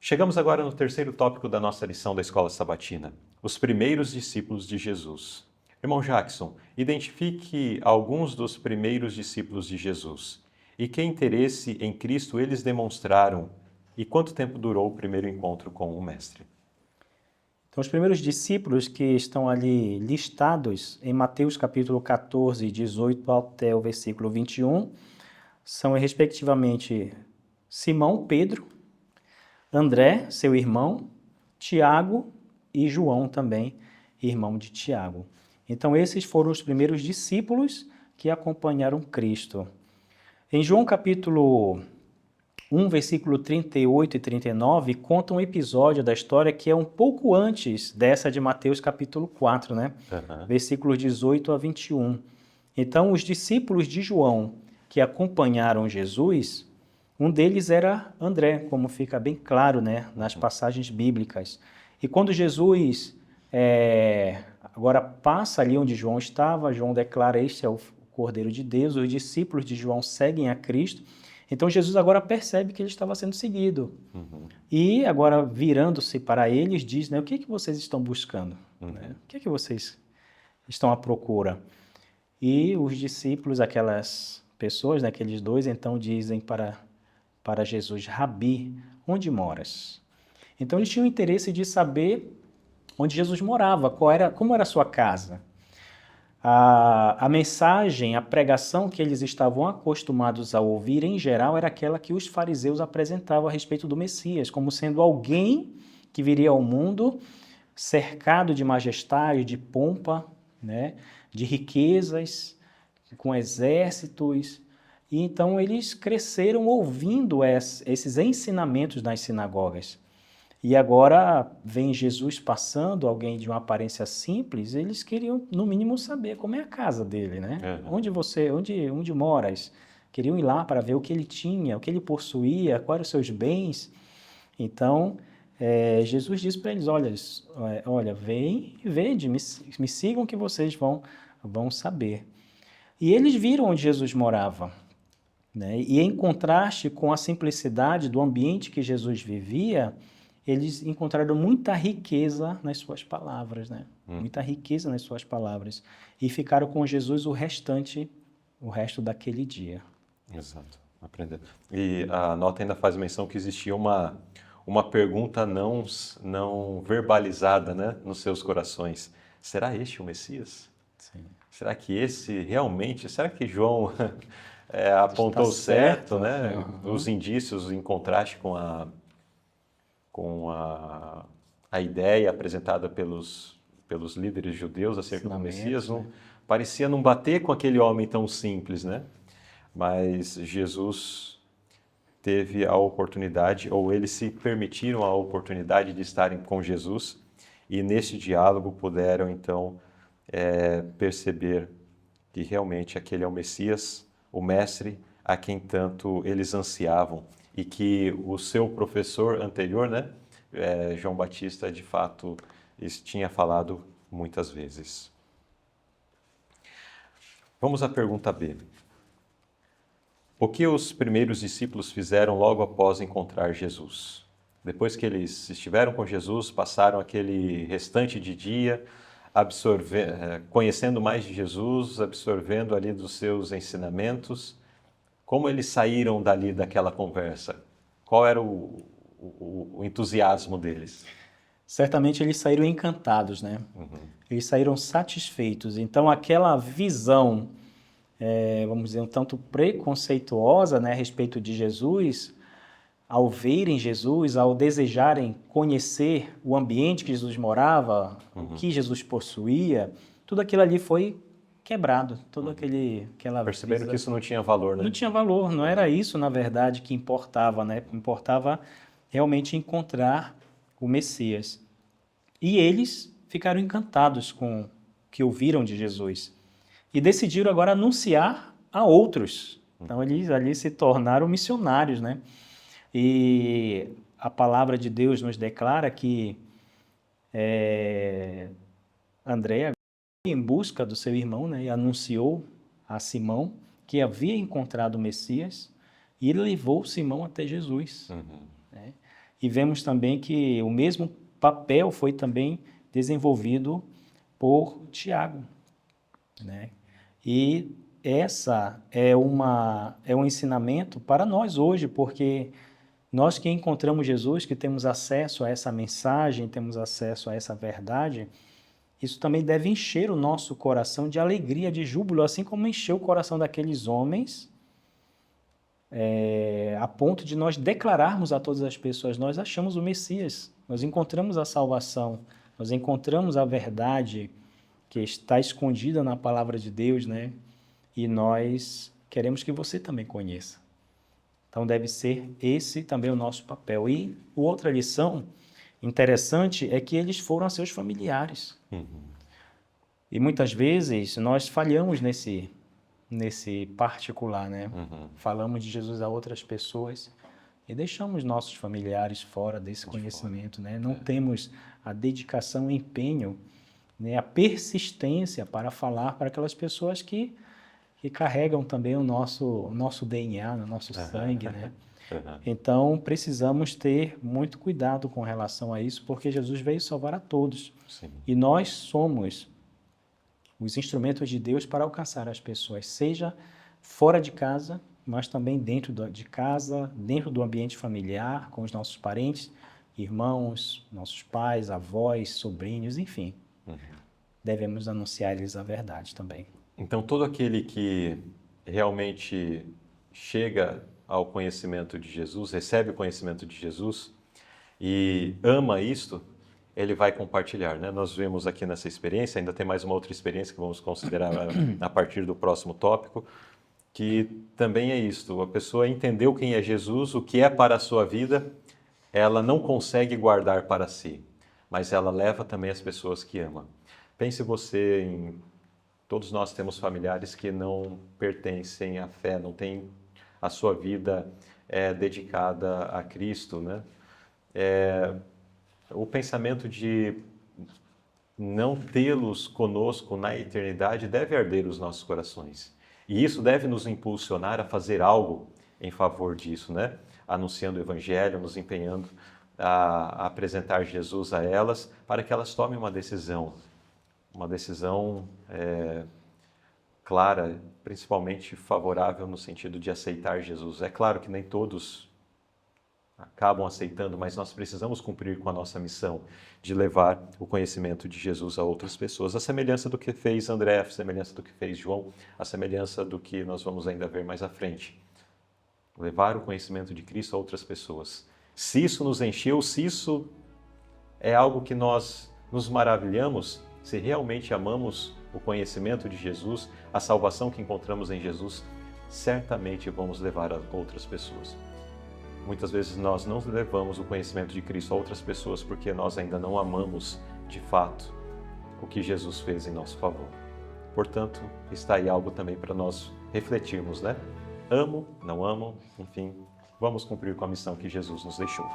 Chegamos agora no terceiro tópico da nossa lição da Escola Sabatina, os primeiros discípulos de Jesus. Irmão Jackson, identifique alguns dos primeiros discípulos de Jesus. E que interesse em Cristo eles demonstraram e quanto tempo durou o primeiro encontro com o Mestre? Então, os primeiros discípulos que estão ali listados em Mateus capítulo 14, 18 até o versículo 21, são respectivamente Simão, Pedro, André, seu irmão, Tiago e João também, irmão de Tiago. Então, esses foram os primeiros discípulos que acompanharam Cristo. Em João capítulo 1, versículo 38 e 39, conta um episódio da história que é um pouco antes dessa de Mateus capítulo 4, né? Versículos 18 a 21. Então, os discípulos de João que acompanharam Jesus, um deles era André, como fica bem claro, né, nas passagens bíblicas. E quando Jesus agora passa ali onde João estava, João declara: este é o Cordeiro de Deus, os discípulos de João seguem a Cristo. Então Jesus agora percebe que ele estava sendo seguido. E agora, virando-se para eles, diz, né, o que é que vocês estão buscando? Né? O que é que vocês estão à procura? E os discípulos, aquelas pessoas, né, aqueles dois, então dizem para Jesus: Rabi, onde moras? Então eles tinham interesse de saber onde Jesus morava, como era a sua casa. A mensagem, a pregação que eles estavam acostumados a ouvir, em geral, era aquela que os fariseus apresentavam a respeito do Messias, como sendo alguém que viria ao mundo cercado de majestade, de pompa, né, de riquezas, com exércitos. E então eles cresceram ouvindo esses ensinamentos nas sinagogas. E agora vem Jesus passando, alguém de uma aparência simples, eles queriam, no mínimo, saber como é a casa dele, né? Onde moras? Queriam ir lá para ver o que ele tinha, o que ele possuía, quais eram os seus bens. Então, Jesus disse para eles: olha, vem e vede, me sigam que vocês vão saber. E eles viram onde Jesus morava, né? E em contraste com a simplicidade do ambiente que Jesus vivia, eles encontraram muita riqueza nas suas palavras, né? Muita riqueza nas suas palavras. E ficaram com Jesus o resto daquele dia. Exato, aprendendo. E a nota ainda faz menção que existia uma pergunta não verbalizada, né, nos seus corações. Será este o Messias? Sim. Será que esse realmente, será que João apontou Está certo, né? Os indícios em contraste com a ideia apresentada pelos líderes judeus acerca do Messias, né? parecia não bater com aquele homem tão simples, né? Mas Jesus teve a oportunidade, ou eles se permitiram a oportunidade de estarem com Jesus, e nesse diálogo puderam então perceber que realmente aquele é o Messias, o Mestre, a quem tanto eles ansiavam, e que o seu professor anterior, né, João Batista, de fato, tinha falado muitas vezes. Vamos à pergunta B. O que os primeiros discípulos fizeram logo após encontrar Jesus? Depois que eles estiveram com Jesus, passaram aquele restante de dia conhecendo mais de Jesus, absorvendo ali dos seus ensinamentos. Como eles saíram dali daquela conversa? Qual era o entusiasmo deles? Certamente eles saíram encantados, né? Eles saíram satisfeitos. Então aquela visão, vamos dizer, um tanto preconceituosa, né, a respeito de Jesus, ao verem Jesus, ao desejarem conhecer o ambiente que Jesus morava, o que Jesus possuía, tudo aquilo ali foi quebrado. Perceberam que isso não tinha valor, né? Não tinha valor, não era isso, na verdade, que importava, né? Importava realmente encontrar o Messias. E eles ficaram encantados com o que ouviram de Jesus e decidiram agora anunciar a outros. Então, eles ali se tornaram missionários, né? E a palavra de Deus nos declara que André foi em busca do seu irmão, né, e anunciou a Simão que havia encontrado o Messias, e ele levou Simão até Jesus. Né? E vemos também que o mesmo papel foi também desenvolvido por Tiago, né? E essa é um ensinamento para nós hoje, porque nós que encontramos Jesus, que temos acesso a essa mensagem, temos acesso a essa verdade, isso também deve encher o nosso coração de alegria, de júbilo, assim como encheu o coração daqueles homens, a ponto de nós declararmos a todas as pessoas: nós achamos o Messias, nós encontramos a salvação, nós encontramos a verdade que está escondida na palavra de Deus, né? E nós queremos que você também conheça. Então deve ser esse também o nosso papel. E outra lição interessante é que eles foram a seus familiares. E muitas vezes nós falhamos nesse particular, né? Falamos de Jesus a outras pessoas e deixamos nossos familiares fora desse conhecimento, né? Não temos a dedicação, o empenho, né? A persistência para falar para aquelas pessoas que carregam também o nosso DNA, no nosso sangue, né? Então, precisamos ter muito cuidado com relação a isso, porque Jesus veio salvar a todos. Sim. E nós somos os instrumentos de Deus para alcançar as pessoas, seja fora de casa, mas também dentro de casa, dentro do ambiente familiar, com os nossos parentes, irmãos, nossos pais, avós, sobrinhos, enfim. Devemos anunciar-lhes a verdade também. Então, todo aquele que realmente chega ao conhecimento de Jesus, recebe o conhecimento de Jesus e ama isto, ele vai compartilhar, né? Nós vemos aqui nessa experiência, ainda tem mais uma outra experiência que vamos considerar a partir do próximo tópico, que também é isto: a pessoa entendeu quem é Jesus, o que é para a sua vida, ela não consegue guardar para si, mas ela leva também as pessoas que ama. Pense você em... Todos nós temos familiares que não pertencem à fé, não têm a sua vida dedicada a Cristo, né? O pensamento de não tê-los conosco na eternidade deve arder os nossos corações. E isso deve nos impulsionar a fazer algo em favor disso, né? Anunciando o Evangelho, nos empenhando a apresentar Jesus a elas, para que elas tomem uma decisão clara, principalmente favorável no sentido de aceitar Jesus. É claro que nem todos acabam aceitando, mas nós precisamos cumprir com a nossa missão de levar o conhecimento de Jesus a outras pessoas, a semelhança do que fez André, a semelhança do que fez João, a semelhança do que nós vamos ainda ver mais à frente. Levar o conhecimento de Cristo a outras pessoas. Se isso nos encheu, se isso é algo que nós nos maravilhamos, se realmente amamos o conhecimento de Jesus, a salvação que encontramos em Jesus, certamente vamos levar a outras pessoas. Muitas vezes nós não levamos o conhecimento de Cristo a outras pessoas porque nós ainda não amamos de fato o que Jesus fez em nosso favor. Portanto, está aí algo também para nós refletirmos, né? Amo, não amo, enfim, vamos cumprir com a missão que Jesus nos deixou.